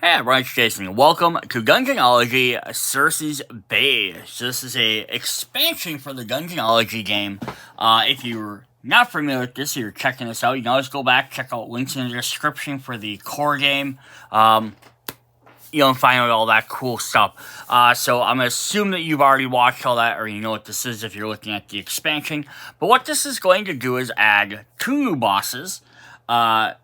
Hey everyone, it's Jason, and welcome to Dungeonology Circe's Base. This is a expansion for the Dungeonology game. If you're not familiar with this, or you're checking this out, you can always go back, check out links in the description for the core game. Find out all that cool stuff. So I'm going to assume that you've already watched all that, or you know what this is if you're looking at the expansion. But what this is going to do is add 2 new bosses, and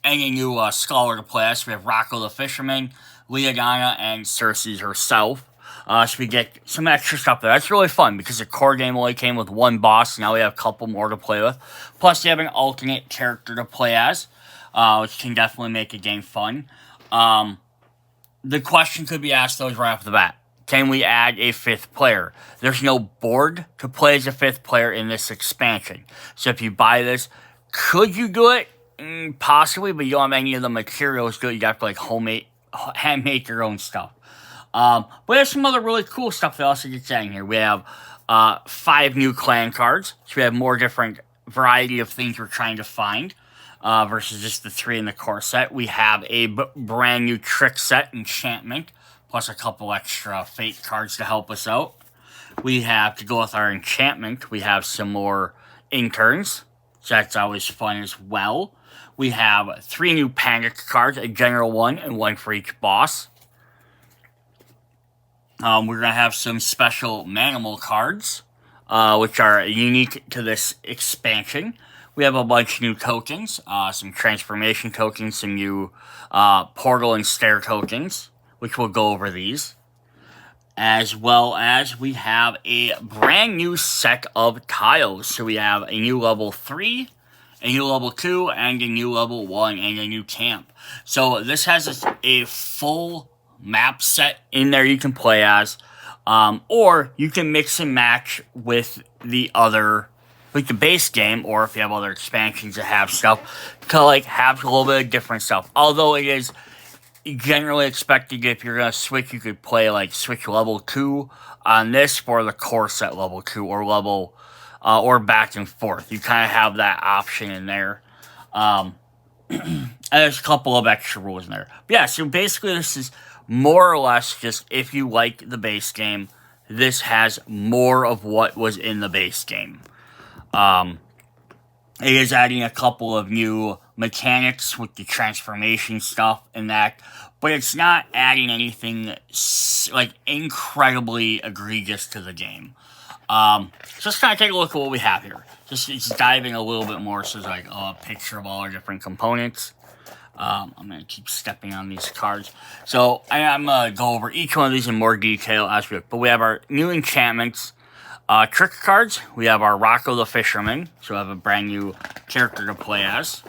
a new scholar to play us. We have Rocca the Fisherman, Leodana, and Circe herself. So we get some extra stuff there. That's really fun because the core game only came with 1 boss. Now we have a couple more to play with. Plus, you have an alternate character to play as, which can definitely make a game fun. The question could be asked, though, right off the bat. Can we add a 5th player? There's no board to play as a 5th player in this expansion. So if you buy this, could you do it? Possibly, but you don't have any of the materials to do it. You have to handmake your own stuff. But there's some other really cool stuff that also gets in here. We have 5 new clan cards, so we have more different variety of things we're trying to find versus just the 3 in the core set. We have a brand new trick set enchantment, plus a couple extra fate cards to help us out. We have, to go with our enchantment, we have some more interns, so that's always fun as well. We have 3 new panic cards, a general one and 1 for each boss. We're going to have some special manimal cards, which are unique to this expansion. We have a bunch of new tokens, some transformation tokens, some new portal and stair tokens, which we'll go over these. As well as we have a brand new set of tiles. So we have a new level 3, a new level 2, and a new level 1, and a new camp. So this has a full map set in there you can play as, or you can mix and match with the base game, or if you have other expansions that have stuff, to have a little bit of different stuff. Although it is generally expected, if you're going to switch, you could play switch level 2 on this for the core set level 2, or back and forth. You kind of have that option in there. And there's a couple of extra rules in there. But yeah, so basically this is more or less just, if you like the base game, this has more of what was in the base game. It is adding a couple of new mechanics with the transformation stuff and that, but it's not adding anything incredibly egregious to the game. So let's kind of take a look at what we have here. Just diving a little bit more. So there's a picture of all our different components. I'm going to keep stepping on these cards. So I'm going to go over each one of these in more detail as we look. But we have our new enchantments. Trick cards, we have our Rocca the Fisherman, so we have a brand new character to play as.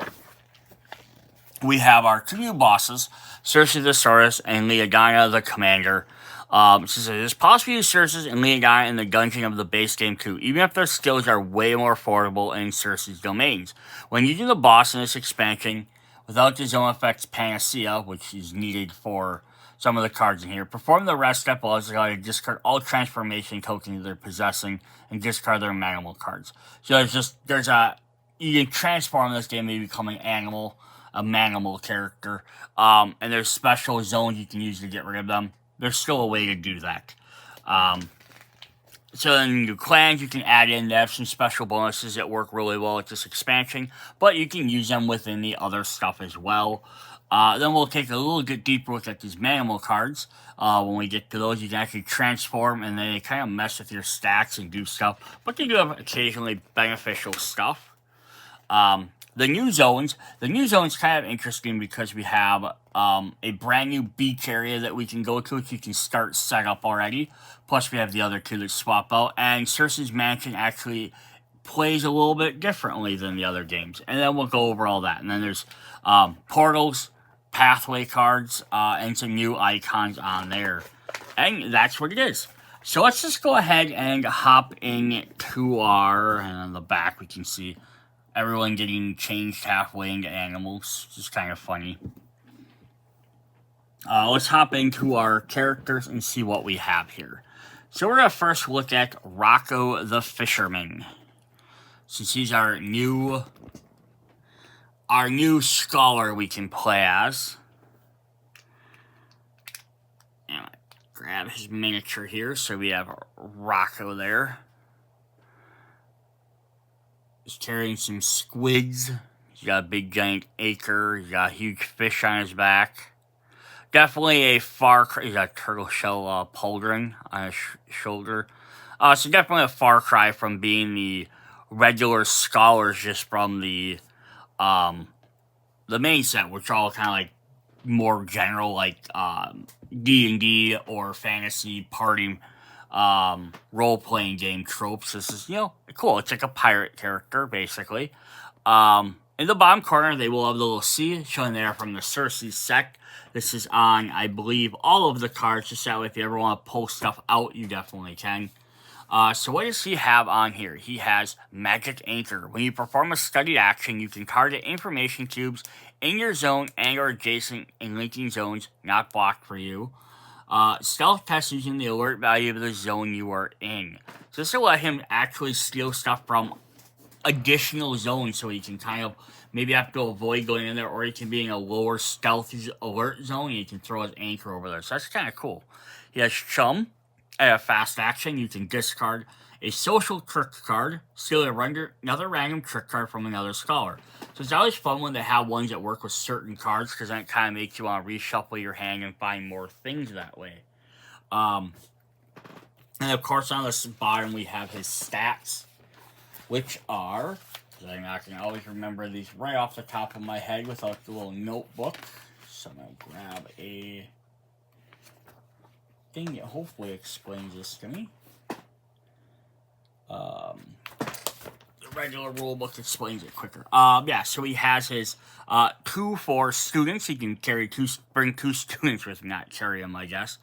We have our 2 new bosses, Circe the Saurus and Leodana the Commander. So it is possible to use Circe and Leodana in the dungeon of the base game too, even if their skills are way more affordable in Circe's domains. When using the boss in this expansion, without the zone effects panacea, which is needed for some of the cards in here, perform the rest step allows you to discard all transformation tokens they're possessing and discard their manimal cards. So you can transform this game to become an animal, a manimal character, and there's special zones you can use to get rid of them. There's still a way to do that. So then new clans you can add in. They have some special bonuses that work really well with this expansion, but you can use them within the other stuff as well. Then we'll take a little bit deeper look at these manimal cards. When we get to those, you can actually transform, and they kind of mess with your stats and do stuff, but they do have occasionally beneficial stuff. The new zones kind of interesting because we have a brand new beach area that we can go to, which you can start set up already. Plus, we have the other 2 that swap out, and Circe's Mansion actually plays a little bit differently than the other games, and then we'll go over all that. And then there's portals, pathway cards, and some new icons on there, and that's what it is. So let's just go ahead and hop into our, and on the back we can see everyone getting changed halfway into animals, which is kind of funny. Let's hop into our characters and see what we have here. So we're going to first look at Rocca the Fisherman, since he's our new our new scholar we can play as. And I grab his miniature here, so we have Rocco there. He's carrying some squids. He's got a big giant acre. He's got a huge fish on his back. Definitely a far cry. He's got a turtle shell pauldron on his shoulder. So definitely a far cry from being the regular scholars just from the main set, which are all kind of like more general, like D&D or fantasy party role-playing game tropes. This is, cool. It's like a pirate character, basically. In the bottom corner, they will have the little C showing there from the Circe sect. This is on, I believe, all of the cards, just that way if you ever want to pull stuff out, you definitely can. So what does he have on here? He has Magic Anchor. When you perform a studied action, you can target information cubes in your zone and or adjacent and linking zones not blocked for you. Stealth test using the alert value of the zone you are in. So this will let him actually steal stuff from additional zones, so he can kind of maybe have to avoid going in there, or he can be in a lower stealth alert zone and he can throw his anchor over there. So that's kind of cool. He has Chum. At a fast action, you can discard a social trick card, steal another random trick card from another scholar. So it's always fun when they have ones that work with certain cards, because then it kind of makes you want to reshuffle your hand and find more things that way. And of course, on the bottom, we have his stats, which are, because I'm not going to always remember these right off the top of my head without the little notebook. So I'm going to grab a thing that hopefully explains this to me. The regular rulebook explains it quicker. So he has his 2 for students. He can bring 2 students with him, not carry them, I guess.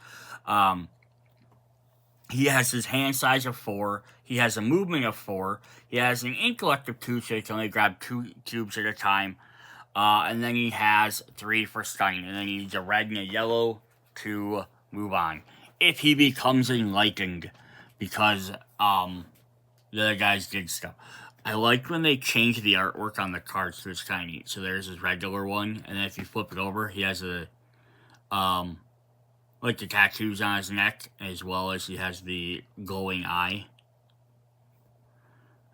He has his hand size of 4. He has a movement of 4. He has an intellect of 2, so he can only grab 2 cubes at a time. And then he has 3 for stunning. And then he needs a red and a yellow to move on. If he becomes enlightened, because the other guys did stuff. I like when they change the artwork on the cards, so it's kind of neat. So there's his regular one, and then if you flip it over, he has the tattoos on his neck, as well as he has the glowing eye.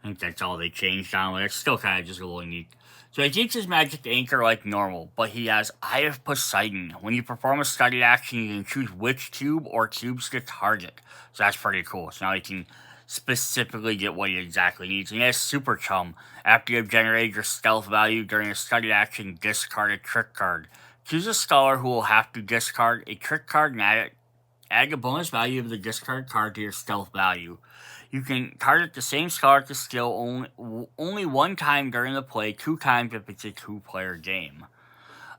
I think that's all they changed on it. It's still kind of just a little neat. So he keeps his Magic Anchor like normal, but he has Eye of Poseidon. When you perform a studied action, you can choose which cube or cubes to target. So that's pretty cool. So now he can specifically get what he exactly needs. And he has Super Chum. After you have generated your stealth value during a studied action, discard a trick card. Choose a scholar who will have to discard a trick card and add a bonus value of the discard card to your stealth value. You can target the same scholar to skill only 1 time during the play, 2 times if it's a 2-player game.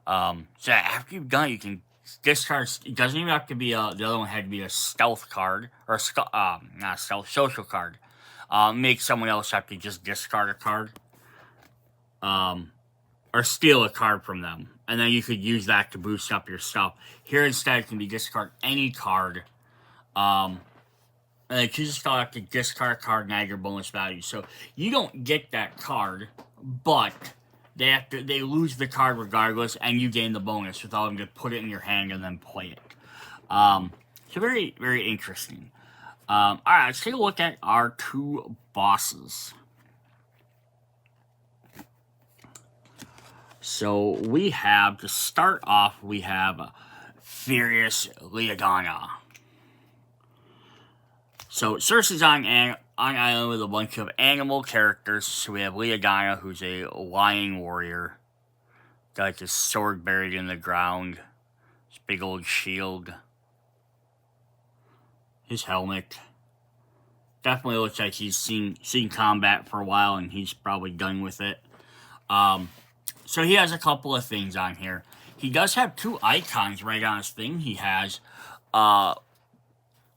So after you've done it, you can discard. It doesn't even have to be the other one had to be a stealth card, or not stealth, social card. Make someone else have to just discard a card. Or steal a card from them. And then you could use that to boost up your stuff. Here instead, it can be discard any card. And then choose a scholar to discard a card and add your bonus value. So you don't get that card, but they lose the card regardless, and you gain the bonus without having to put it in your hand and then play it. So very, very interesting. Alright, let's take a look at our 2 bosses. So we have, to start off, we have Furious Leodana. So Circe is on island with a bunch of animal characters. So we have Leodana, who's a lion warrior. Got his sword buried in the ground. His big old shield. His helmet. Definitely looks like he's seen combat for a while, and he's probably done with it. So he has a couple of things on here. He does have 2 icons right on his thing. He has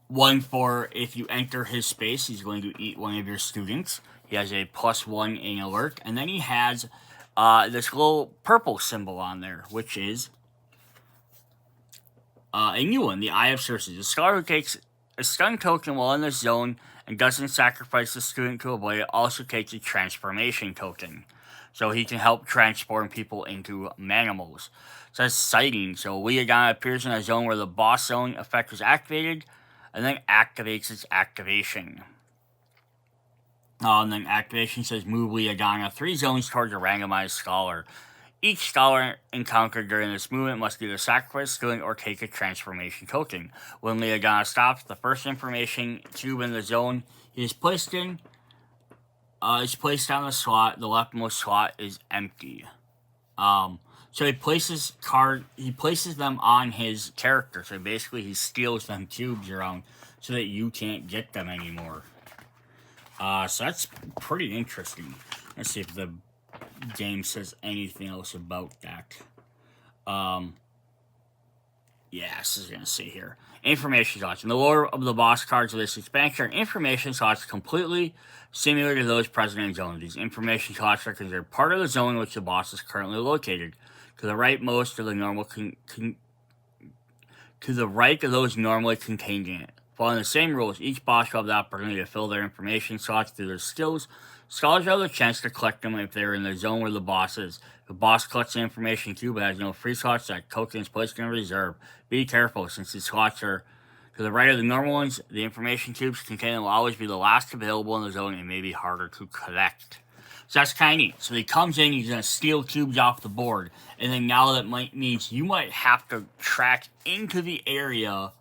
one for if you enter his space, he's going to eat one of your students. He has a +1 in alert. And then he has this little purple symbol on there, which is a new one, the Eye of Circe. The scholar who takes a stun token while in the zone and doesn't sacrifice the student to avoid it also takes a transformation token. So he can help transform people into manimals. It says sighting. So Leodana appears in a zone where the boss zone effect is activated, and then activates its activation. And then activation says move Leodana 3 zones towards a randomized scholar. Each scholar encountered during this movement must either sacrifice, skilling, or take a transformation token. When Leodana stops, the first information cube in the zone he is placed in is placed on the slot. The leftmost slot is empty. So he places them on his character. So basically, he steals them cubes around so that you can't get them anymore. So that's pretty interesting. Let's see if the game says anything else about that. Yeah, this is gonna say here. Information slots. In the lore of the boss cards of this expansion are information slots completely similar to those present in zone. These information slots are considered part of the zone in which the boss is currently located. To the right most of the normal to the right of those normally contained in it. Following the same rules, each boss will have the opportunity to fill their information slots through their skills. Scholars have the chance to collect them if they're in the zone where the boss is. If the boss collects the information cube but has no free slots, that token is placed in reserve. Be careful, since these slots are to the right of the normal ones, the information cubes containing will always be the last available in the zone and may be harder to collect. So that's kind of neat. So he comes in, he's going to steal cubes off the board, and then now that means you might have to track into the area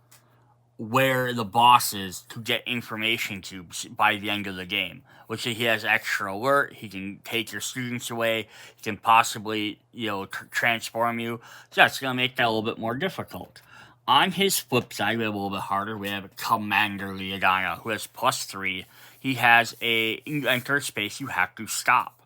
where the boss is to get information cubes by the end of the game. Which he has extra alert, he can take your students away, he can possibly, transform you. So that's going to make that a little bit more difficult. On his flip side, we have a little bit harder. We have Commander Leodana, who has +3. He has you enter space, you have to stop.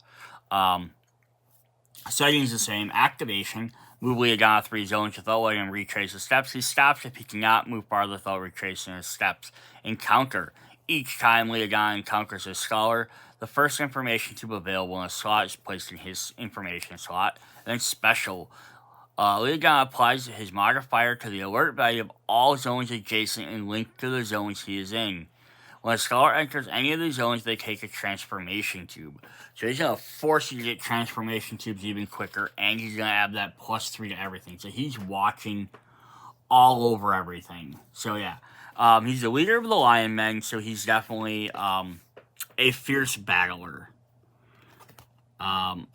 Settings the same. Activation. Move Leodana 3 zones without letting him retrace his steps. He stops if he cannot move farther without retracing his steps. Encounter. Each time Leodana encounters a scholar, the first information cube available in a slot is placed in his information slot. Then special. Leodana applies his modifier to the alert value of all zones adjacent and linked to the zones he is in. When a scholar enters any of the zones, they take a transformation cube. So he's going to force you to get transformation cubes even quicker, and he's going to have that +3 to everything. So he's watching all over everything. So yeah, he's the leader of the Lion Men, so he's definitely a fierce battler. Then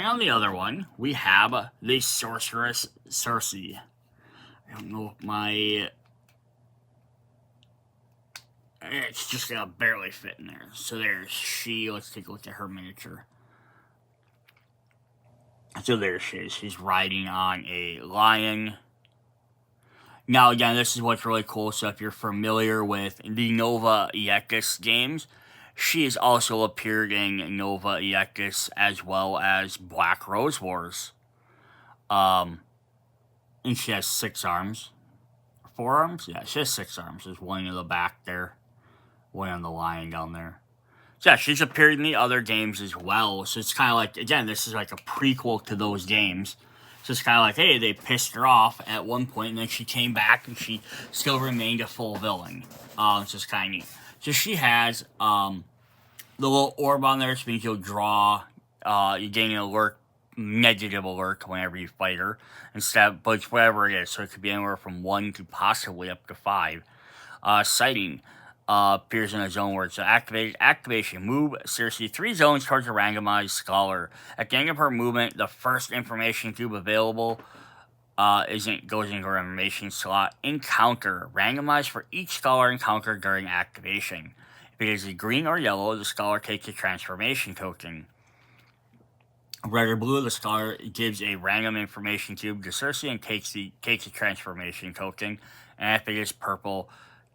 on the other one, we have the sorceress Circe. I don't know if it's just gonna barely fit in there. So there's she. Let's take a look at her miniature. So there she is. She's riding on a lion. Now again, this is what's really cool. So if you're familiar with the Nova Eicus games, she has also appeared in Nova Eicus as well as Black Rose Wars. And she has 6 arms. 4 arms? Yeah, she has 6 arms. There's one in the back there. One on the lion down there. So yeah, she's appeared in the other games as well. So it's kind of like, again, this is like a prequel to those games. So it's kind of like, hey, they pissed her off at one point, and then she came back, and she still remained a full villain. It's just kind of neat. So she has the little orb on there, which means you'll draw, you gain an alert, negative alert whenever you fight her, but it's whatever it is. So it could be anywhere from 1 to possibly up to 5. Sighting. Appears in a zone where it's activated. Activation. Move Circe 3 zones towards a randomized scholar. At the end of her movement, the first information cube available goes into her information slot. Encounter. Randomized for each scholar encountered during activation. If it is a green or yellow, the scholar takes a transformation token. Red or blue, the scholar gives a random information cube to Circe and takes a transformation token. And if it is purple,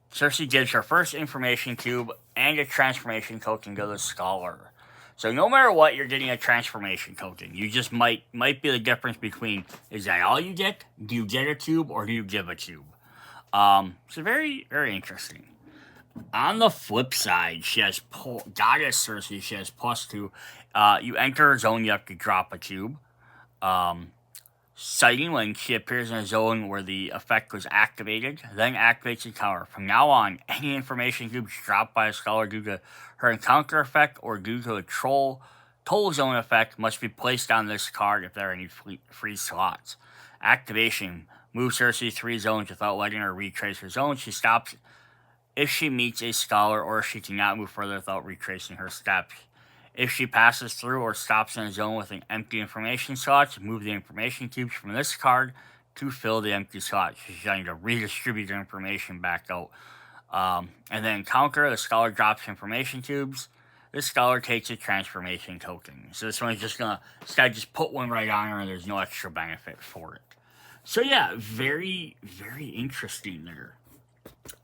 Circe gives her first information cube and a transformation token to the scholar. So no matter what, you're getting a transformation token. You just might be the difference between, is that all you get? Do you get a cube or do you give a cube? So very, very interesting. On the flip side, she has Goddess Circe, she has +2. You enter a zone, you have to drop a cube. Sighting, when she appears in a zone where the effect was activated, then activates the tower. From now on, any information cubes dropped by a scholar due to her encounter effect or due to a troll Total Zone effect must be placed on this card if there are any free slots. Activation. Move Circe 3 zones without letting her retrace her zone. She stops if she meets a scholar or she cannot move further without retracing her steps. If she passes through or stops in a zone with an empty information slot, move the information cubes from this card to fill the empty slot. She's trying to redistribute the information back out. And then counter, the scholar drops information cubes. This scholar takes a transformation token. So this one is just gonna, this guy just put one right on her and there's no extra benefit for it. So yeah, very, very interesting there.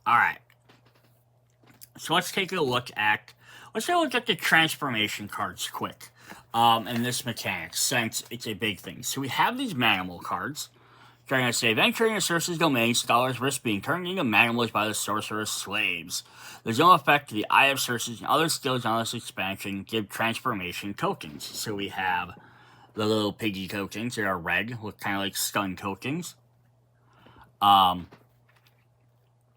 Alright. So let's take a look at the transformation cards quick. And this mechanic, since it's a big thing. So we have these Manimal cards. They're going to say, venturing into Circe's domain, scholars risk being turned into Manimals by the sorcerer's slaves. There's no effect to the Eye of Circe and other skills on this expansion give transformation tokens. So we have the little piggy tokens that are red, look kind of like stun tokens. If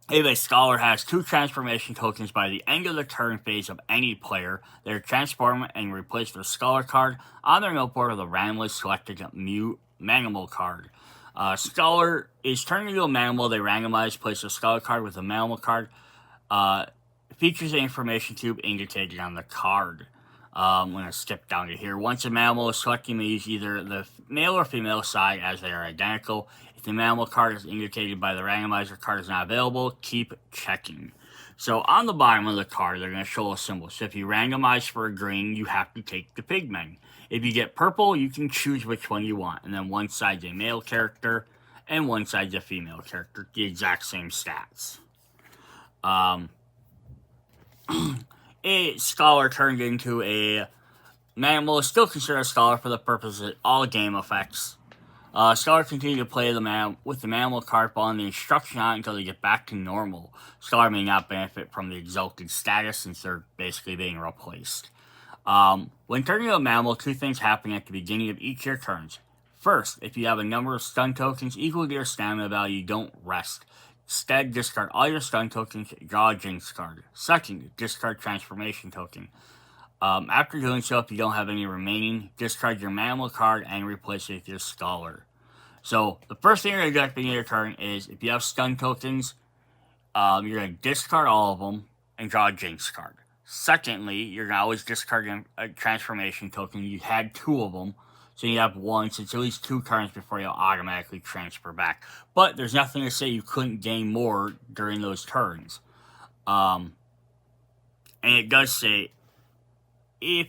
a scholar has 2 transformation tokens by the end of the turn phase of any player, they are transformed and replace their scholar card on their noteboard with a randomly selected Manimal card. Scholar is turned into a Manimal. They randomize, place a scholar card with a Manimal card. Features the information cube indicated on the card. I'm going to skip down to here. Once a Manimal is selected, you may use either the male or female side as they are identical. If the Manimal card is indicated by the randomizer card is not available, keep checking. So on the bottom of the card, they're going to show a symbol. So if you randomize for a green, you have to take the pigmen. If you get purple, you can choose which one you want. And then one side's a male character, and one side's a female character. The exact same stats. A scholar turned into a Manimal is still considered a scholar for the purpose of all game effects. Scholar continue to play with the Manimal card following the instruction on it until they get back to normal. Scholar may not benefit from the exalted status since they're basically being replaced. When turning into a Manimal, 2 things happen at the beginning of each of your turns. First, if you have a number of stun tokens equal to your stamina value, don't rest. Instead, discard all your stun tokens, draw a Jinx card. Second, discard transformation token. After doing so, if you don't have any remaining, discard your Manimal card and replace it with your scholar. So, the first thing you're going to do at the beginning of your turn is, if you have stun tokens, you're going to discard all of them and draw a Jinx card. Secondly, you're going to always discard a transformation token. You had 2 of them, so you have 1, so it's at least 2 turns before you'll automatically transfer back. But there's nothing to say you couldn't gain more during those turns. And it does say, if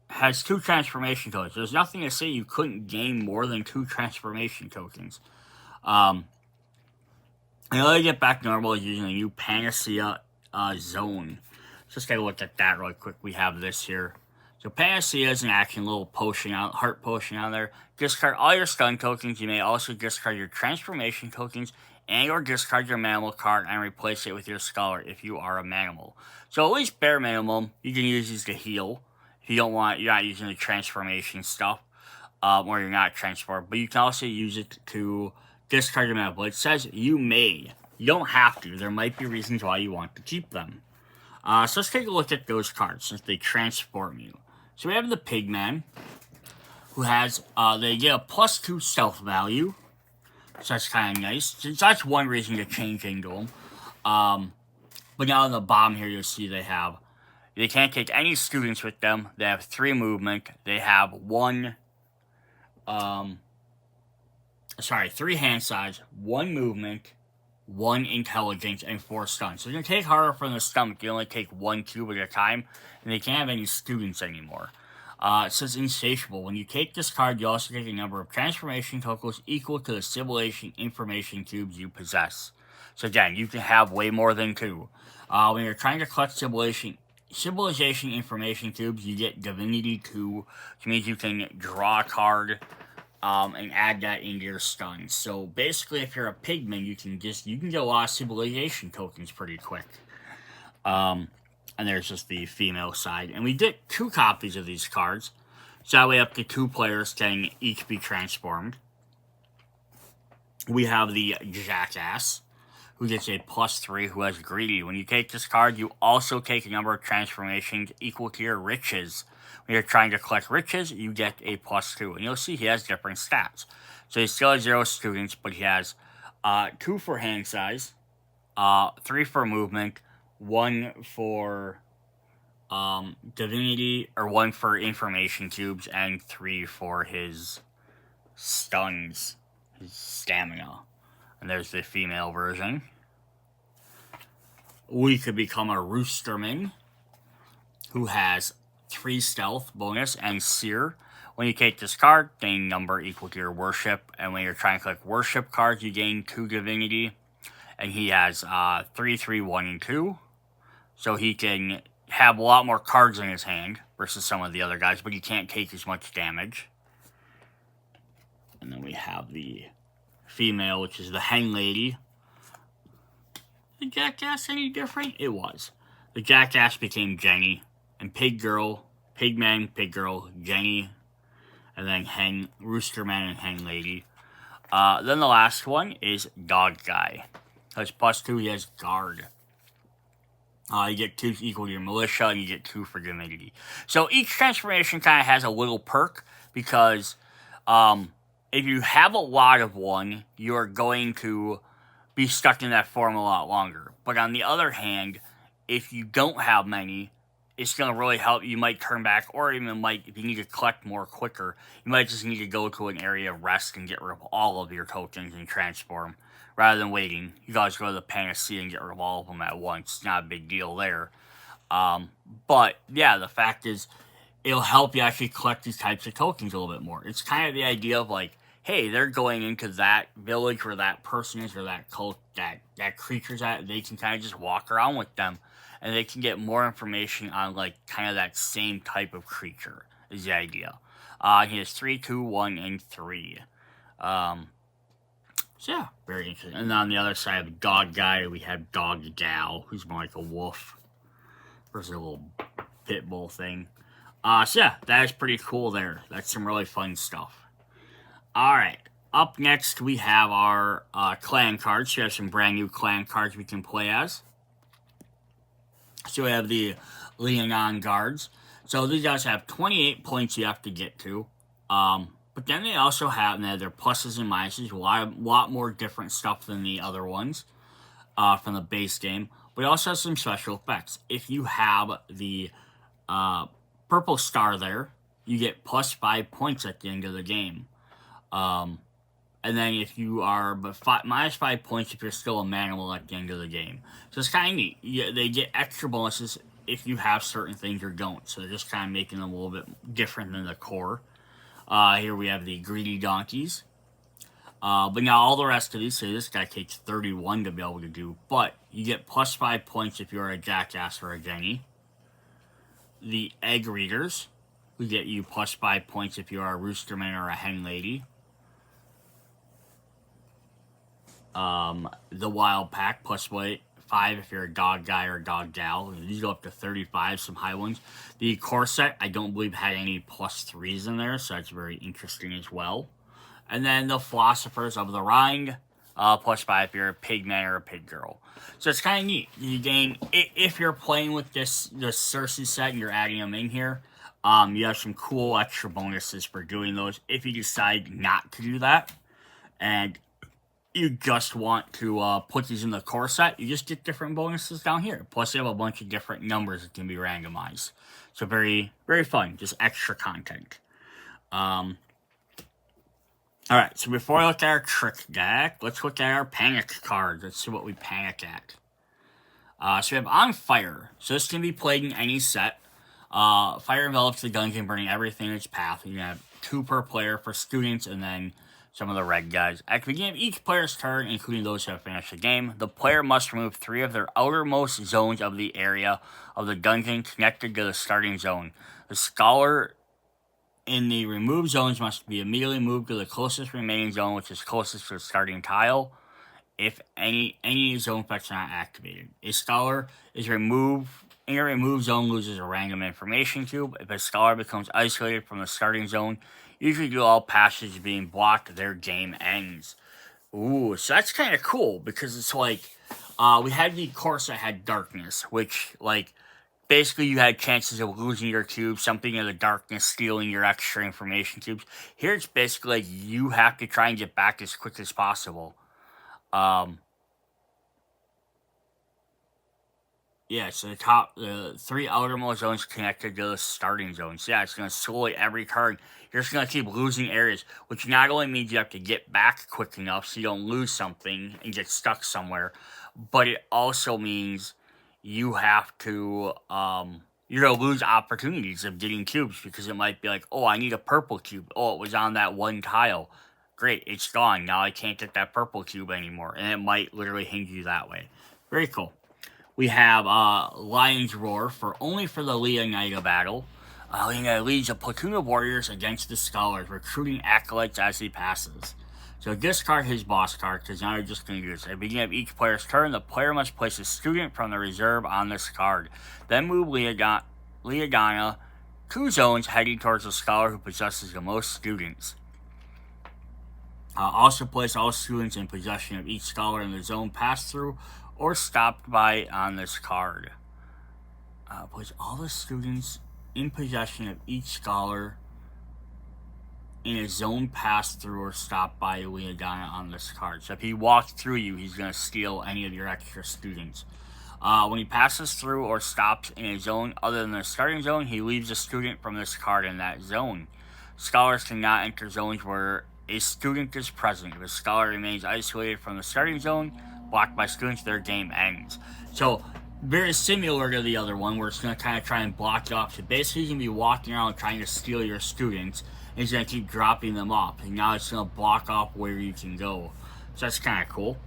has 2 transformation tokens, there's nothing to say you couldn't gain more than 2 transformation tokens. And let you get back normal is using a new Panacea zone. Just take a look at that really quick. We have this here. So Panacea is an action, little potion out, heart potion out there. Discard all your stun tokens. You may also discard your transformation tokens and or discard your Manimal card and replace it with your scholar if you are a Manimal. So at least bare minimum, you can use these to heal. If you don't want, you're not using the transformation stuff, or you're not transformed. But you can also use it to discard your Manimal. It says you may. You don't have to. There might be reasons why you want to keep them. So let's take a look at those cards since they transform you. So we have the Pigman, who has, they get a +2 stealth value. So that's kind of nice. So that's one reason to change into them. But now on the bottom here, you'll see they can't take any students with them. They have 3 movement. They have 3 hand size, 1 movement, 1 intelligence, and 4 stun. So you're going to take harder from the stomach. You only take 1 cube at a time, and they can't have any students anymore. It says Insatiable. When you take this card, you also take a number of transformation tokens equal to the civilization information cubes you possess. So again, you can have way more than 2. When you're trying to collect civilization information cubes, you get Divinity 2, which means you can draw a card and add that into your stun. So basically, if you're a pigman, you can get a lot of civilization tokens pretty quick. And there's just the female side. And we did 2 copies of these cards. So that way up to 2 players can each be transformed. We have the Jackass, who gets a +3, who has Greedy. When you take this card, you also take a number of transformations equal to your riches. When you're trying to collect riches, you get a +2. And you'll see he has different stats. So he still has 0 students, but he has 2 for hand size, 3 for movement, 1 for divinity, or 1 for information cubes, and 3 for his stuns, his stamina. And there's the female version. We could become a Roosterman, who has 3 stealth bonus and seer. When you take this card, gain number equal to your worship. And when you're trying to collect worship cards, you gain 2 divinity. And he has 3, 3, 1, and 2. So he can have a lot more cards in his hand versus some of the other guys, but he can't take as much damage. And then we have the female, which is the Hen Lady. The Jackass any different? It was. The Jackass became Jenny, and Pig Girl, Pigman, Pig Girl, Jenny, and then Hen, Roosterman, and Hen Lady. Then the last one is Dog Guy. Has +2, he has Guard. You get 2 equal to your militia, and you get 2 for divinity. So each transformation kind of has a little perk, because if you have a lot of one, you're going to be stuck in that form a lot longer. But on the other hand, if you don't have many, it's going to really help. You might turn back, or even might, if you need to collect more quicker, you might just need to go to an area of rest and get rid of all of your tokens and transform, rather than waiting. You guys go to the Panacea and get rid of all of them at once. It's not a big deal there. But, yeah, the fact is, it'll help you actually collect these types of tokens a little bit more. It's kind of the idea of, like, hey, they're going into that village where that person is, or that cult, that creature's at. They can kind of just walk around with them, and they can get more information on, like, kind of that same type of creature, is the idea. He has 3, 2, 1, and 3. So, yeah, very interesting. And on the other side of Dog Guy, we have Dog Gal, who's more like a wolf versus a little pit bull thing. So, yeah, that is pretty cool there. That's some really fun stuff. Alright, up next we have our clan cards. So we have some brand new clan cards we can play as. So we have the Leonon guards. So these guys have 28 points you have to get to. But then they also have their pluses and minuses, a lot more different stuff than the other ones from the base game. We also have some special effects. If you have the purple star there, you get +5 points at the end of the game. And then if you are -5 points if you're still a manimal at the end of the game. So it's kind of neat. They get extra bonuses if you have certain things or don't. So they're just kind of making them a little bit different than the core. Here we have the Greedy Donkeys. But now all the rest of these, so this guy takes 31 to be able to do. But you get +5 points if you're a Jackass or a Jenny. The Egg Readers, who get you +5 points if you are a Roosterman or a Hen Lady. The Wild Pack, +5 if you're a Dog Guy or a Dog Gal. These go up to 35, some high ones. The Corset, I don't believe had any +3s in there, so that's very interesting as well. And then the Philosophers of the Rhine, +5 if you're a Pigman or a Pig Girl. So it's kind of neat. You gain, if you're playing with the Circe set and you're adding them in here, you have some cool extra bonuses for doing those. If you decide not to do that, and you just want to put these in the core set, you just get different bonuses down here. Plus, you have a bunch of different numbers that can be randomized. So very, very fun. Just extra content. Alright, so before I look at our trick deck, let's look at our panic cards. Let's see what we panic at. So we have On Fire. So this can be played in any set. Fire envelops the dungeon, burning everything in its path. You can have 2 per player for students, and then some of the red guys. At the beginning of each player's turn, including those who have finished the game, the player must remove 3 of their outermost zones of the area of the dungeon connected to the starting zone. The scholar in the removed zones must be immediately moved to the closest remaining zone, which is closest to the starting tile, if any zone effects are not activated. A scholar is removed in a removed zone loses a random information cube. If a scholar becomes isolated from the starting zone, usually due to all passages being blocked, their game ends. Ooh, so that's kind of cool, because it's like, We had the course that had darkness, which, like, basically you had chances of losing your cube, something in the darkness stealing your extra information cubes. Here it's basically like you have to try and get back as quick as possible. Yeah, so the three outermost zones connected to the starting zones. Yeah, it's going to slowly every turn. You're just going to keep losing areas, which not only means you have to get back quick enough so you don't lose something and get stuck somewhere, but it also means you have to, you're going to lose opportunities of getting cubes because it might be like, oh, I need a purple cube. Oh, it was on that one tile. Great, it's gone. Now I can't get that purple cube anymore. And it might literally hinder you that way. Very cool. We have Lion's Roar only for the Leonida battle. Leonida leads a platoon of warriors against the scholars, recruiting acolytes as he passes. So discard his boss card, because now you're just going to use it. At the beginning of each player's turn, the player must place a student from the reserve on this card. Then move Leodana 2 zones heading towards the scholar who possesses the most students. Also place all students in possession of each scholar in the zone passed through or stopped by on this card. Place all the students in possession of each scholar in a zone passed through or stopped by Leodana on this card. So if he walks through you, he's going to steal any of your extra students. When he passes through or stops in a zone other than the starting zone, he leaves a student from this card in that zone. Scholars cannot enter zones where a student is present. If a scholar remains isolated from the starting zone, blocked by students, their game ends. So, very similar to the other one, where it's going to kind of try and block you off. So basically, he's going to be walking around trying to steal your students, and he's going to keep dropping them off. And now it's going to block off where you can go. So that's kind of cool.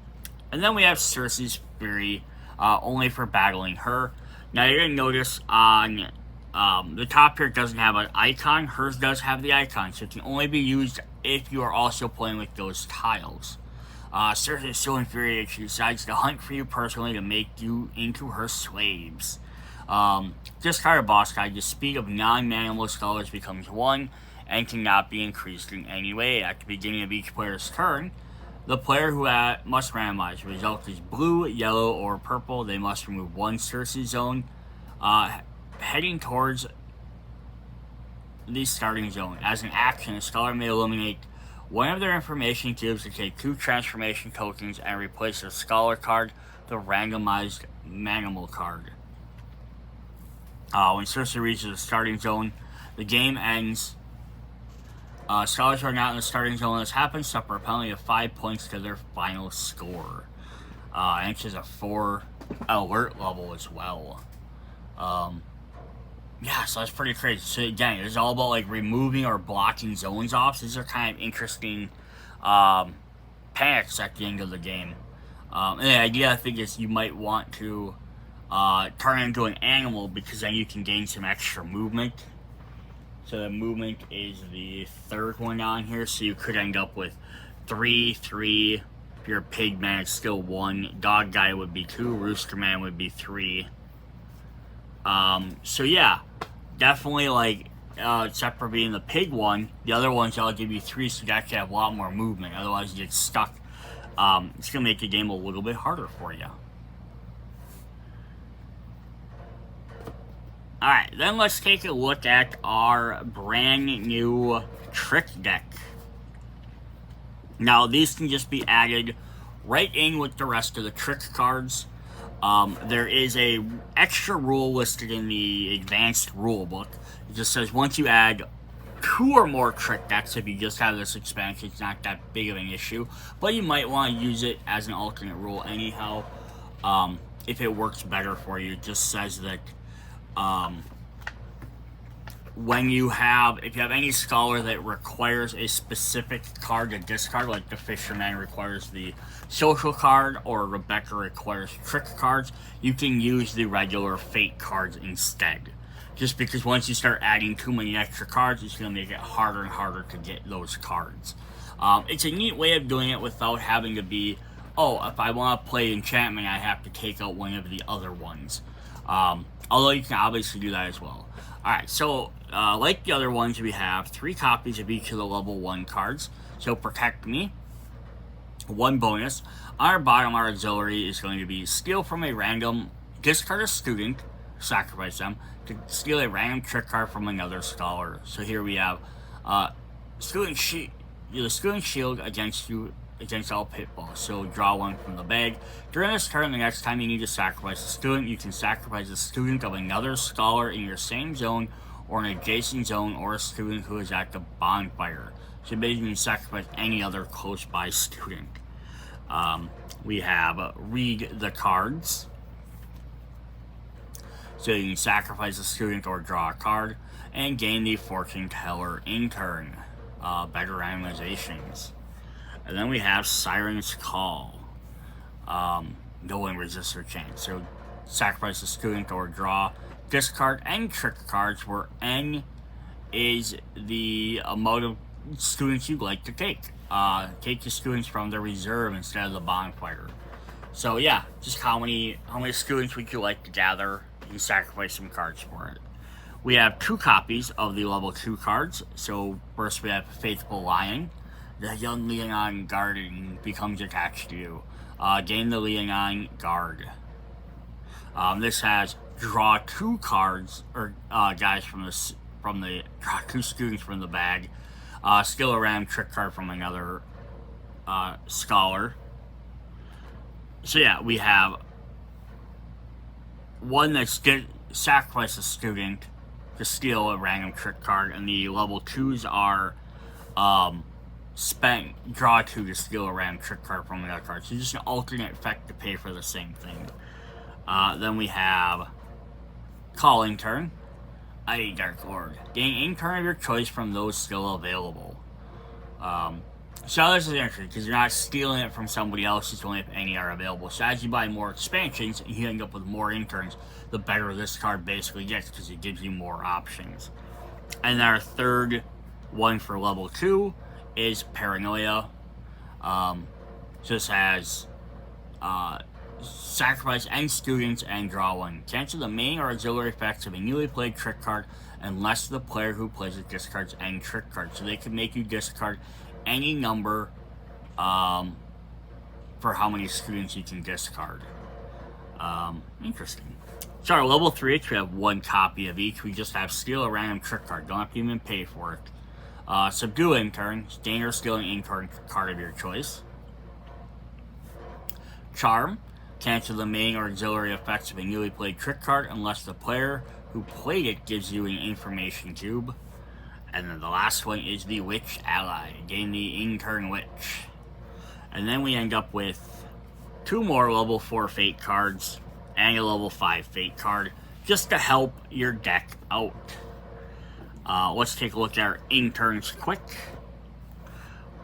And then we have Circe's Fury, only for battling her. Now, you're going to notice on the top here doesn't have an icon. Hers does have the icon, so it can only be used if you are also playing with those tiles. Circe is so infuriated she decides to hunt for you personally to make you into her slaves. Discard a boss guide. The speed of non-manimal scholars becomes 1 and cannot be increased in any way. At the beginning of each player's turn, the player who must randomize. The result is blue, yellow, or purple. They must remove 1 Circe zone. Heading towards the starting zone. As an action, a scholar may eliminate one of their information cubes to take 2 transformation tokens and replace their scholar card with a randomized manimal card. When Circe reaches the starting zone, the game ends. Scholars who are not in the starting zone when this happens suffer a penalty of 5 points to their final score. And it's just a 4 alert level as well. Yeah, so that's pretty crazy. So again, it's all about like removing or blocking zones off. So these are kind of interesting panics at the end of the game. And the idea, I think, is you might want to turn into an animal because then you can gain some extra movement. So the movement is the 3rd one on here. So you could end up with 3, 3. If you're a pig man, it's still 1. Dog guy would be 2. Rooster man would be 3. So yeah, definitely like, except for being the pig one, the other ones I'll give you 3 so you actually have a lot more movement, otherwise you get stuck. It's gonna make the game a little bit harder for you. Alright, then let's take a look at our brand new trick deck. Now these can just be added right in with the rest of the trick cards. There is a extra rule listed in the advanced rule book. It just says once you add 2 or more trick decks, if you just have this expansion, it's not that big of an issue. But you might want to use it as an alternate rule anyhow, if it works better for you. It just says that if you have any scholar that requires a specific card to discard, like the Fisherman requires the social card or Rebecca requires trick cards, you can use the regular fate cards instead. Just because once you start adding too many extra cards, it's going to make it harder and harder to get those cards. It's a neat way of doing it without having to be, oh, if I want to play enchantment, I have to take out one of the other ones. Although you can obviously do that as well. Alright, so like the other ones, we have 3 copies of each of the level 1 cards. So Protect Me. One bonus. Our bottom, our auxiliary is going to be steal from a random, discard a student, sacrifice them, to steal a random trick card from another scholar. So here we have student shield, the student shield against all pitfalls. So draw one from the bag. During this turn, the next time you need to sacrifice a student, you can sacrifice a student of another scholar in your same zone or an adjacent zone, or a student who is at the bonfire. So basically you can sacrifice any other close by student. We have read the cards. So you can sacrifice a student or draw a card, and gain the fortune teller in turn. Better randomizations. And then we have Siren's Call. No one resists her chance. So sacrifice a student or draw, discard N trick cards where N is the amount of students you'd like to take. Take the students from the reserve instead of the bonfire. So yeah, just how many students would you like to gather? You can sacrifice some cards for it. We have 2 copies of the level 2 cards. So first we have Faithful Lion. The young Leonon guardian becomes attached to you. Gain the Leonon guard. This has draw 2 cards, or guys draw 2 students from the bag. Steal a random trick card from another scholar. So yeah, we have one that's sacrifice a student to steal a random trick card, and the level 2s are draw 2 to steal a random trick card from another card. So just an alternate effect to pay for the same thing. Then we have Calling Turn. A Dark Lord. Gain any turn of your choice from those still available. So this is interesting because you're not stealing it from somebody else, it's only if any are available. So as you buy more expansions and you end up with more interns, the better this card basically gets because it gives you more options. And our third one for level 2 is Paranoia. So this has sacrifice N students and draw 1. Cancel the main or auxiliary effects of a newly played trick card unless the player who plays it discards N trick cards. So they can make you discard any number for how many students you can discard. Interesting. So our level 3, we have 1 copy of each. We just have steal a random trick card. Don't have to even pay for it. Subdue intern. Gain or steal an intern card of your choice. Charm. Cancel the main or auxiliary effects of a newly played trick card unless the player who played it gives you an information cube. And then the last one is the Witch Ally. Gain the intern Witch. And then we end up with 2 more level 4 Fate cards and a level 5 Fate card just to help your deck out. Let's take a look at our interns quick.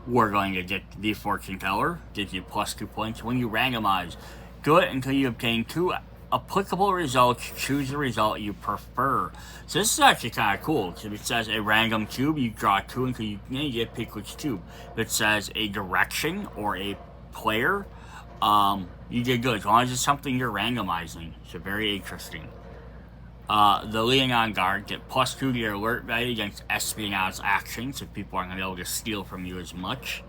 We're going to get the Fortune Teller. Gives you plus 2 points when you randomize. Do it until you obtain 2 applicable results. Choose the result you prefer. So this is actually kind of cool. So if it says a random cube, you draw 2 until you get to pick which cube. If it says a direction or a player, you did good as long as it's something you're randomizing. So very interesting. The Leonon Guard get plus 2 to your alert value against espionage actions, so people aren't going to be able to steal from you as much.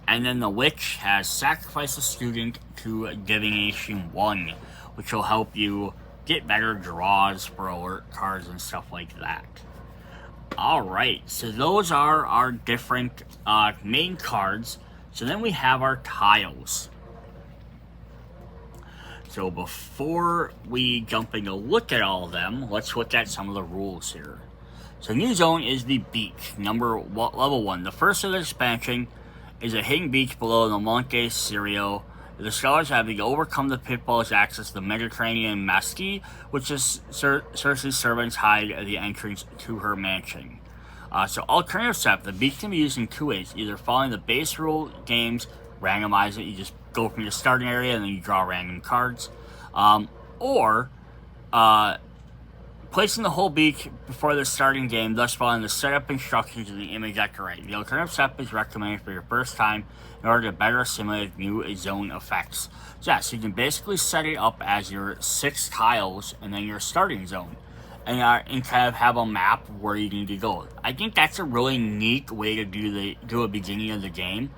And then the Witch has sacrifice a student to Divination 1, which will help you get better draws for alert cards and stuff like that. Alright, so those are our different main cards. So then we have our tiles. So before we jump in to look at all of them, let's look at some of the rules here. So new zone is the beach, level 1. The first of the expansion is a hidden beach below the Monte Sirio. The scholars have to overcome the pitfalls to access the Mediterranean Mesquite, which is Circe's servants hide at the entrance to her mansion. So alternative step, the beach can be used in 2 ways. Either following the base rule games, randomize it, you just go from your starting area and then you draw random cards. Or placing the whole beach before the starting game, thus following the setup instructions of the image at the right. The alternative step is recommended for your first time in order to better assimilate new zone effects. So yeah, so you can basically set it up as your 6 tiles and then your starting zone. And kind of have a map where you need to go. I think that's a really neat way to do a beginning of the game.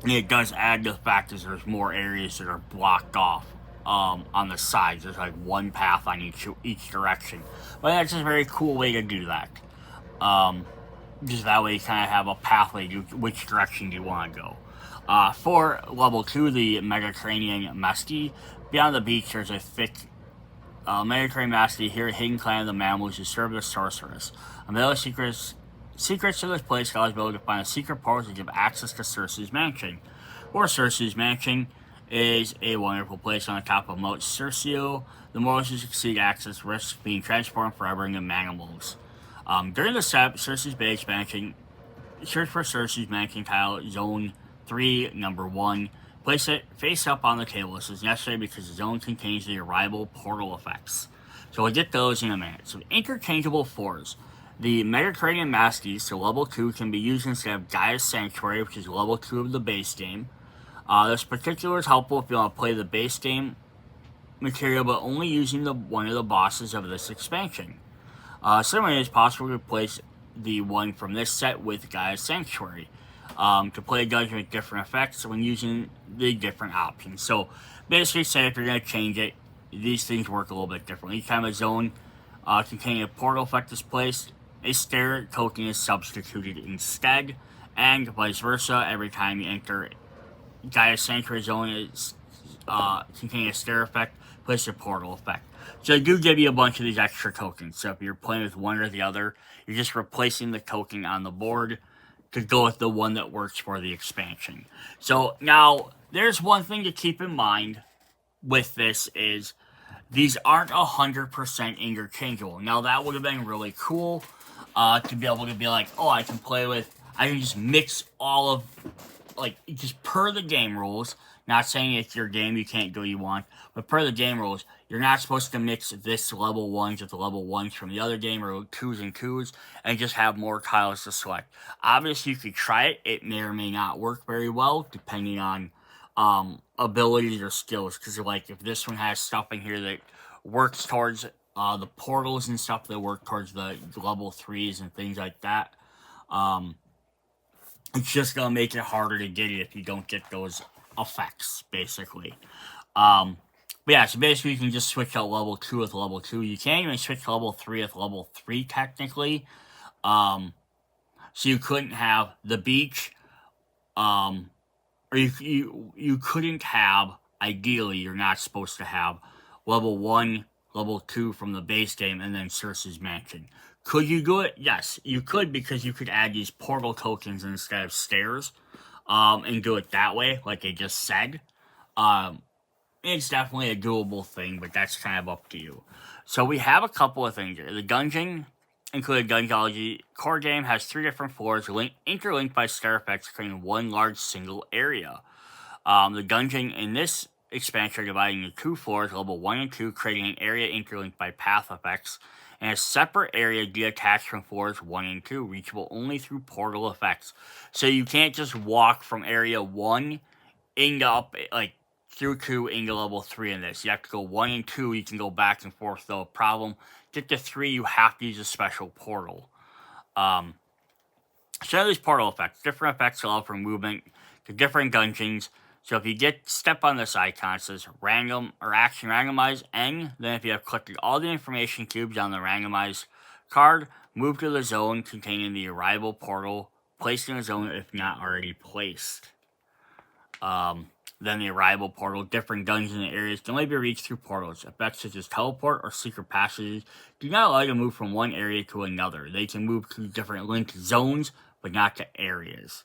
And it does add to the fact that there's more areas that are blocked off on the sides. There's like one path on each direction. But that's just a very cool way to do that. Just that way you kind of have a pathway to which direction you want to go. For level 2, the Mediterranean Mesty, beyond the beach there's a thick Mediterranean Mesty, here a hidden clan of the mammals who serve the sorceress. Unveil the secrets of this place allows you to find a secret portal to give access to Circe's mansion. Or Circe's mansion is a wonderful place on the top of Mount Circe. The more you succeed access risks being transformed forever into manimals. During the step, Circe's Bay expansion, search for Circe's mansion tile, Zone 3, number 1. Place it face up on the table. This is necessary because the zone contains the arrival portal effects. So we'll get those in a minute. So interchangeable 4s. The Mediterranean Masties, so level 2, can be used instead of Gaia's Sanctuary, which is level 2 of the base game. This particular is helpful if you want to play the base game material, but only using one of the bosses of this expansion. Similarly, it's possible to replace the one from this set with Gaia's Sanctuary to play a dungeon with different effects when using the different options. So basically, say if you're going to change it, these things work a little bit differently. Each time a zone containing a portal effect is placed, a stair token is substituted instead, and vice versa. Every time you enter Gaia's Sanctuary zone is containing a stair effect, place a portal effect. So they do give you a bunch of these extra tokens. So if you're playing with one or the other, you're just replacing the token on the board to go with the one that works for the expansion. So now, there's one thing to keep in mind with this is these aren't 100% interchangeable. Now, that would have been really cool to be able to be like, oh, I can just mix all of, like, just per the game rules. Not saying it's your game, you can't do what you want, but per the game rules, you're not supposed to mix this level 1s with the level 1s from the other game, or 2s and 2s, and just have more tiles to select. Obviously, you could try it. It may or may not work very well, depending on abilities or skills, because like if this one has stuff in here that works towards the portals and stuff that work towards the level 3s and things like that, it's just going to make it harder to get it if you don't get those effects, basically. But yeah, so basically you can just switch out level 2 with level 2. You can't even switch level 3 with level 3, technically. So you couldn't have the beach, or you couldn't have, ideally, you're not supposed to have level 1, level 2 from the base game, and then Circe's Mansion. Could you do it? Yes, you could, because you could add these portal tokens instead of stairs, and do it that way, like I just said. It's definitely a doable thing, but that's kind of up to you. So we have a couple of things here. The dungeon, including Dungeonology core game, has 3 different floors interlinked by stair effects, creating one large single area. The dungeon in this expansion are divided into 2 floors, level 1 and 2, creating an area interlinked by path effects, and a separate area detached from floors 1 and 2, reachable only through portal effects. So you can't just walk from area 1 through 2 into level 3 in this. You have to go 1 and 2, you can go back and forth, though. Problem, get to 3, you have to use a special portal. So these portal effects. Different effects allow for movement to different dungeons. So if you step on this icon, it says random or action randomize N. Then if you have collected all the information cubes on the randomized card, move to the zone containing the arrival portal, placed in the zone if not already placed. Then the arrival portal, different dungeons and areas can only be reached through portals. Effects such as teleport or secret passages do not allow you to move from one area to another. They can move to different linked zones, but not to areas.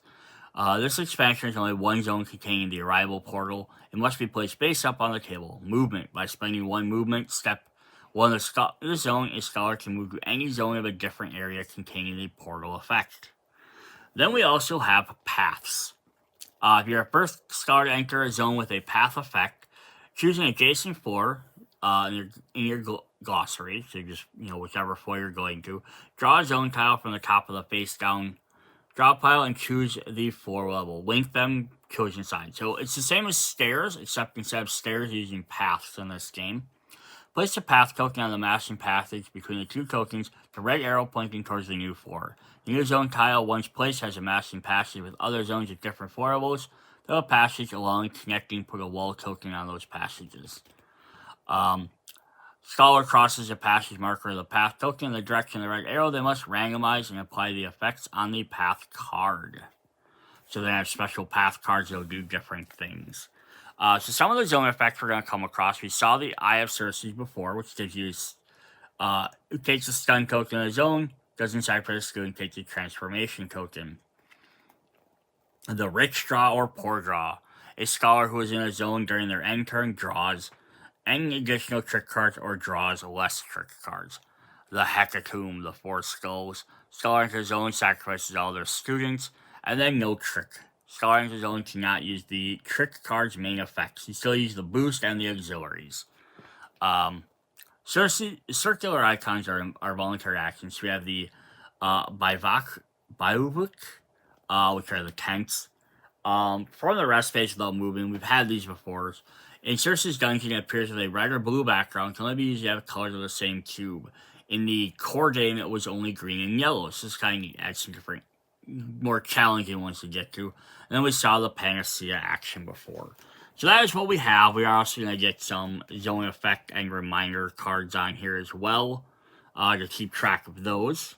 This expansion is only one zone containing the arrival portal. It must be placed face up on the table. Movement. By spending one movement step, one of the zone, a scholar can move to any zone of a different area containing the portal effect. Then we also have paths. If you're a first scholar to enter a zone with a path effect, choose an adjacent floor in your glossary, so you just, whichever floor you're going to. Draw a zone tile from the top of the face down draw pile and choose the floor level. Link them chosen side. So it's the same as stairs, except instead of stairs, you're using paths in this game. Place the path token on the matching passage between the 2 tokens, the red arrow pointing towards the new floor. The new zone tile, once placed, has a matching passage with other zones at different floor levels. There are passages allowing connecting, put a wall token on those passages. Scholar crosses a passage marker of the path token in the direction of the red arrow. They must randomize and apply the effects on the path card. So they have special path cards that will do different things. So some of the zone effects we're going to come across. We saw the Eye of Circe before, which gives you it takes a stun token in the zone, doesn't sacrifice a student, takes a transformation token. The Rich Draw or Poor Draw. A scholar who is in a zone during their end turn draws any additional trick cards or draws less trick cards. The Hecatomb, the Four Skulls. Scholar enters zone, sacrifices all their students, and then no trick. Scholar enters zone cannot use the trick card's main effects. You still use the boost and the auxiliaries. Circular icons are voluntary actions. We have the Bivak, which are the tents. From the rest phase without moving, we've had these before. In Circe's dungeon, it appears with a red or blue background, can only be used to have colors of the same cube. In the core game, it was only green and yellow, so this kind of adds some different, more challenging ones to get to. And then we saw the Panacea action before. So that is what we have. We are also going to get some zone effect and reminder cards on here as well, to keep track of those.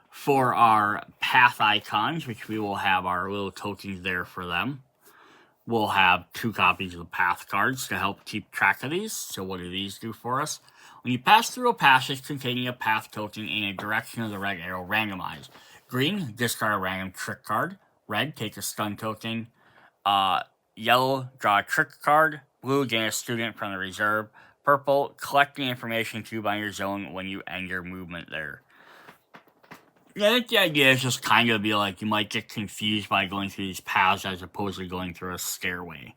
For our path icons, which we will have our little tokens there for them, we'll have 2 copies of the path cards to help keep track of these. So what do these do for us? When you pass through a passage containing a path token in a direction of the red arrow, randomize. Green, discard a random trick card. Red, take a stun token. Yellow, draw a trick card. Blue, gain a student from the reserve. Purple, collect the information cube on your zone when you end your movement there. Yeah, I think the idea is just kind of be like you might get confused by going through these paths as opposed to going through a stairway.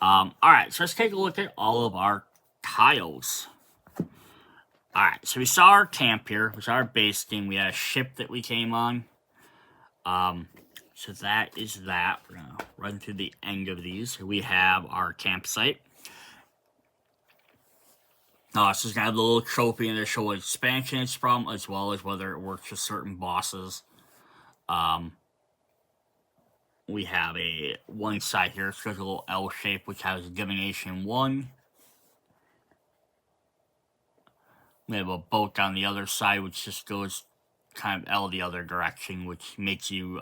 Alright, so let's take a look at all of our tiles. Alright, so we saw our camp here. We saw our base game. We had a ship that we came on. So that is that. We're going to run through the end of these. We have our campsite. So it's going to have the little trophy in there show what expansion it's from, as well as whether it works with certain bosses. We have one side here, so there's a little L shape, which has Divination 1. We have a boat on the other side, which just goes kind of L the other direction, which makes you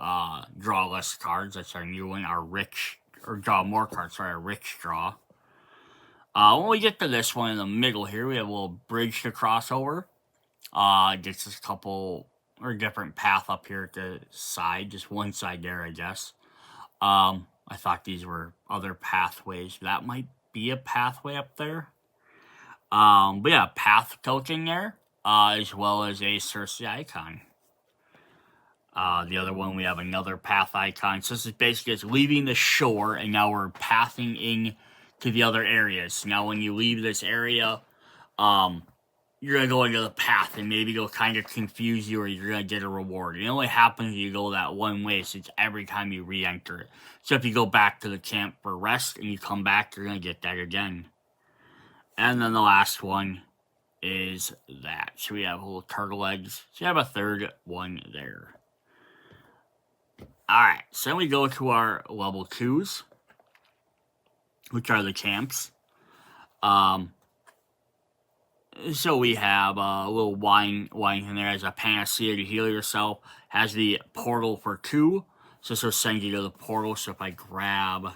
draw less cards. That's our new one, draw more cards, sorry, our rich draw. When we get to this one in the middle here, we have a little bridge to cross over. Gets us a couple, or different path up here at the side, just one side there, I guess. I thought these were other pathways. That might be a pathway up there. But yeah, path token there, as well as a Circe icon. The other one, we have another path icon. So this is basically just leaving the shore, and now we're pathing in to the other areas. Now when you leave this area, you're going to go into the path, and maybe it'll kind of confuse you, or you're going to get a reward. It only happens if you go that one way, so it's every time you re-enter it. So if you go back to the camp for rest, and you come back, you're going to get that again. And then the last one is that. So we have little turtle eggs. So you have a third one there. Alright, so then we go to our level 2s, which are the camps. So we have a little wine in there as a panacea to heal yourself. Has the portal for 2. So this will send you to the portal. So if I grab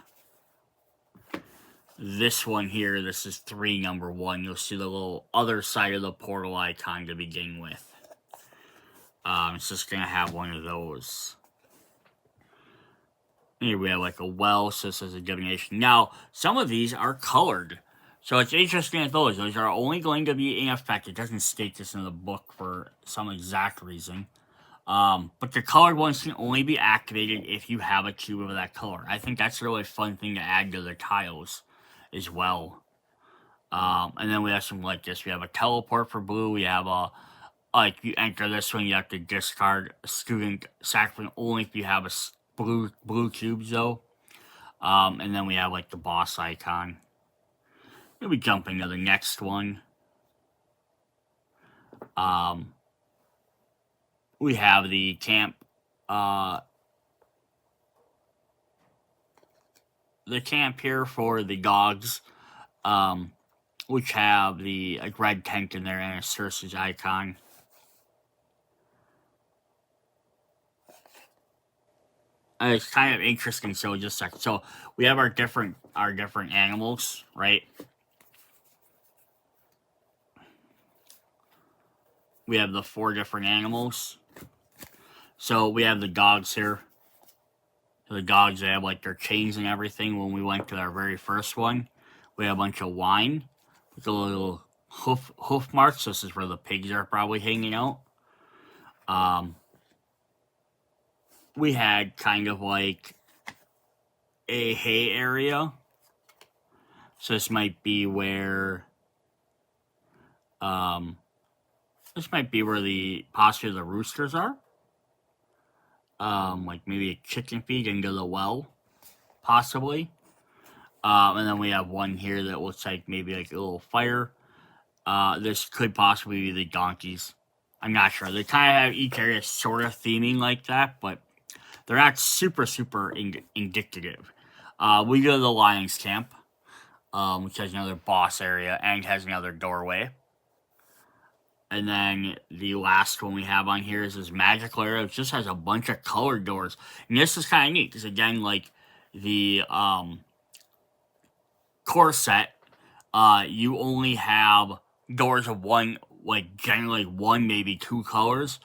this one here, this is 3, number 1. You'll see the little other side of the portal icon to begin with. It's just going to have one of those. Here we have like a well, so this is a divination. Now, some of these are colored. So it's interesting that those are only going to be in effect. It doesn't state this in the book for some exact reason. But the colored ones can only be activated if you have a cube of that color. I think that's a really fun thing to add to the tiles as well. And then we have some like this. We have a teleport for blue. We have like you enter this one, you have to discard a student sacrifice only if you have a blue cubes though. And then we have like the boss icon. We'll be jumping to the next one. We have the camp the camp here for the dogs, which have the red tent in there and a Circe's icon. It's kind of interesting. So just a second. So we have our different animals, right? We have the 4 different animals. So we have the dogs here. The dogs, they have like their chains and everything. When we went to our very first one, we have a bunch of wine with the little hoof marks. This is where the pigs are probably hanging out. We had kind of like a hay area. So this might be where possibly the roosters are. Like maybe a chicken feed into the well, possibly. And then we have one here that looks like maybe like a little fire. This could possibly be the donkeys. I'm not sure. They kind of have each area sort of theming like that, but they're not super indicative. We go to the Lions camp, which has another boss area and has another doorway. And then the last one we have on here is this magical area. It just has a bunch of colored doors. And this is kind of neat because, again, like the core set, you only have doors of one, like generally 1, maybe 2 colors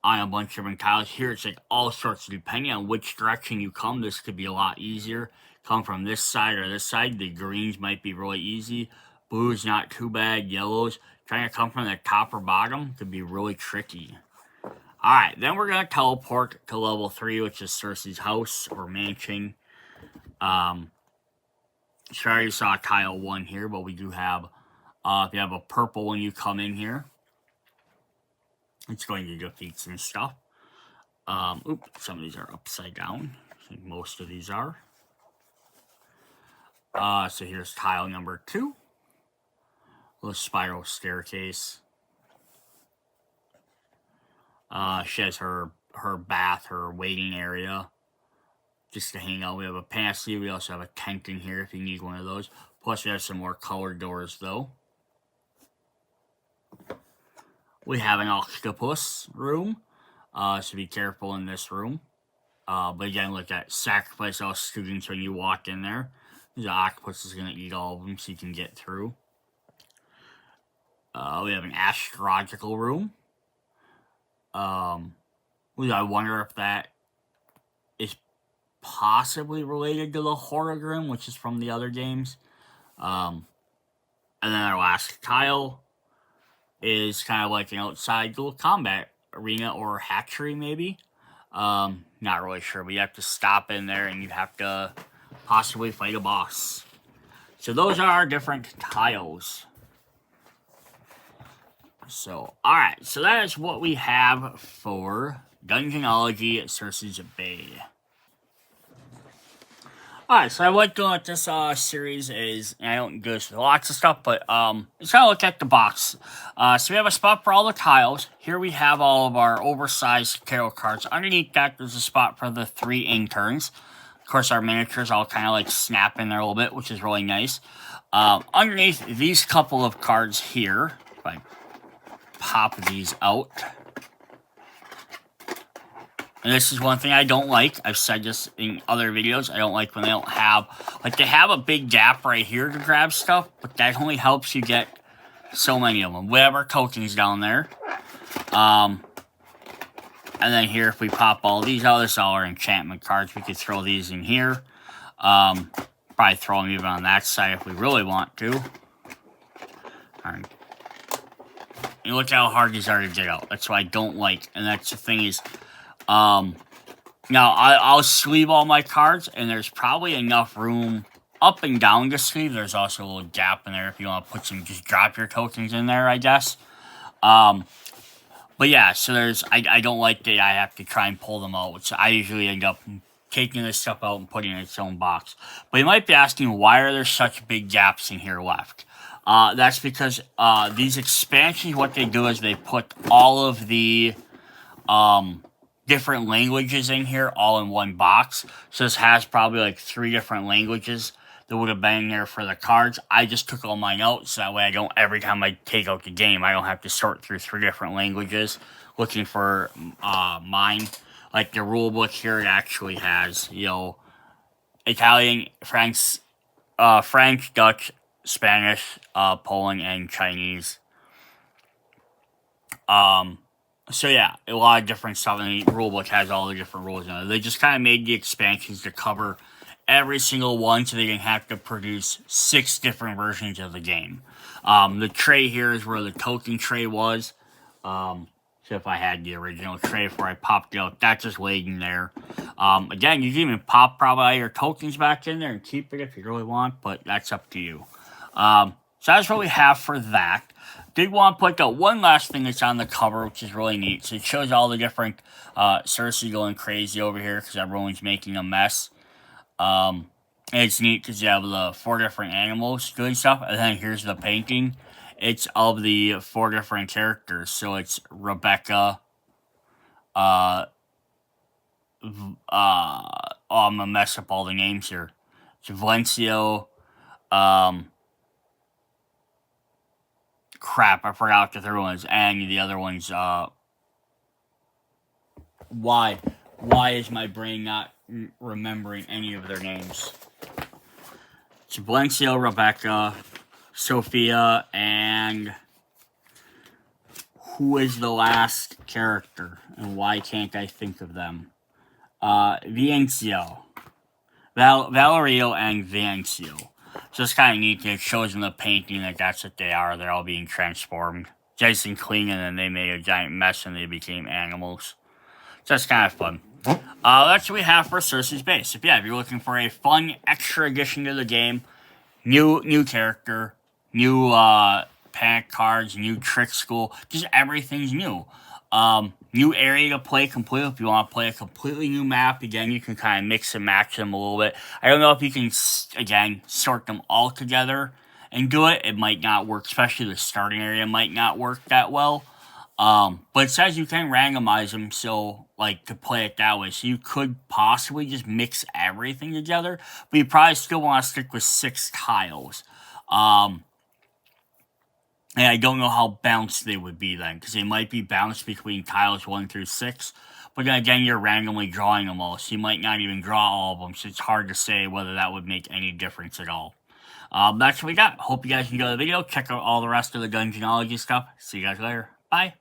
on a bunch of different tiles. Here it's like all sorts, depending on which direction you come. This could be a lot easier. Come from this side or this side. The greens might be really easy. Blues not too bad. Yellows, trying to come from the top or bottom could be really tricky. Alright, then we're going to teleport to level 3, which is Circe's house or mansion. Sorry, you saw tile 1 here, but we do have, if you have a purple when you come in here, it's going to defeat some stuff. Oops, some of these are upside down. I think most of these are. So here's tile number 2. Little spiral staircase. She has her bath, her waiting area, just to hang out. We have a pantry. We also have a tent in here if you need one of those. Plus, we have some more colored doors, though. We have an octopus room, so be careful in this room. But again, look at sacrifice all students when you walk in there. The octopus is going to eat all of them so you can get through. We have an astrological room. I wonder if that is possibly related to the hologram, which is from the other games. And then our last tile is kind of like an outside little combat arena or hatchery, maybe. Not really sure, but you have to stop in there and you have to possibly fight a boss. So those are our different tiles. So, alright, so that is what we have for Dungeonology Circe's Bay. Alright, so I like doing what this series is, and I don't do this with lots of stuff, but let's kind of look at the box. So we have a spot for all the tiles. Here we have all of our oversized tarot cards. Underneath that, there's a spot for the 3 interns. Of course, our miniatures all kind of like snap in there a little bit, which is really nice. Underneath these couple of cards here, if I pop these out. And this is one thing I don't like. I've said this in other videos. I don't like when they don't have, like they have a big gap right here to grab stuff, but that only helps you get so many of them. We have our tokens down there. And then here, if we pop all these out, this is all our enchantment cards. We could throw these in here. Probably throw them even on that side if we really want to. All right. And look how hard these are to get out. That's what I don't like. And that's the thing is, now I'll sleeve all my cards, and there's probably enough room up and down to sleeve. There's also a little gap in there if you want to put some, just drop your tokens in there, I guess. But yeah, so there's, I don't like that I have to try and pull them out, which I usually end up taking this stuff out and putting it in its own box. But you might be asking, why are there such big gaps in here left? That's because these expansions, what they do is they put all of the different languages in here all in one box. So this has probably like 3 different languages that would have been in there for the cards. I just took all my notes so that way I don't, every time I take out the game, I don't have to sort through 3 different languages looking for mine. Like the rule book here, it actually has, you know, Italian, French, Dutch, Spanish, Poland, and Chinese. So yeah, a lot of different stuff, and the rulebook has all the different rules in it. They just kind of made the expansions to cover every single one, so they didn't have to produce 6 different versions of the game. The tray here is where the token tray was. So if I had the original tray before I popped it out, that's just waiting there. Again, you can even pop probably your tokens back in there and keep it if you really want, but that's up to you. So that's what we have for that. Did want to point out one last thing that's on the cover, which is really neat. So it shows all the different Circe going crazy over here because everyone's making a mess. And it's neat because you have the 4 different animals doing stuff, and then here's the painting. It's of the 4 different characters. So it's Rebecca. I'm gonna mess up all the names here. It's Valencio. Crap, I forgot the 3rd ones, and the other ones. Why is my brain not remembering any of their names? It's Valencio, Rebecca, Sophia, and who is the last character, and why can't I think of them? Viancio. Valerio and Viancio. So it's kind of neat. It shows in the painting that that's what they are. They're all being transformed. Nice and clean, and then they made a giant mess and they became animals. So that's kind of fun. That's what we have for Circe's Base. If you're looking for a fun extra addition to the game, new character, new panic cards, new trick school, just everything's new. New area to play completely. If you want to play a completely new map, again, you can kind of mix and match them a little bit. I don't know if you can, again, sort them all together and do it. It might not work, especially the starting area might not work that well. But it says you can randomize them, so, like, to play it that way. So you could possibly just mix everything together, but you probably still want to stick with 6 tiles. And I don't know how balanced they would be then, because they might be balanced between tiles 1 through 6. But then again, you're randomly drawing them all, so you might not even draw all of them, so it's hard to say whether that would make any difference at all. That's what we got. Hope you guys enjoyed the video. Check out all the rest of the Dungeonology stuff. See you guys later. Bye.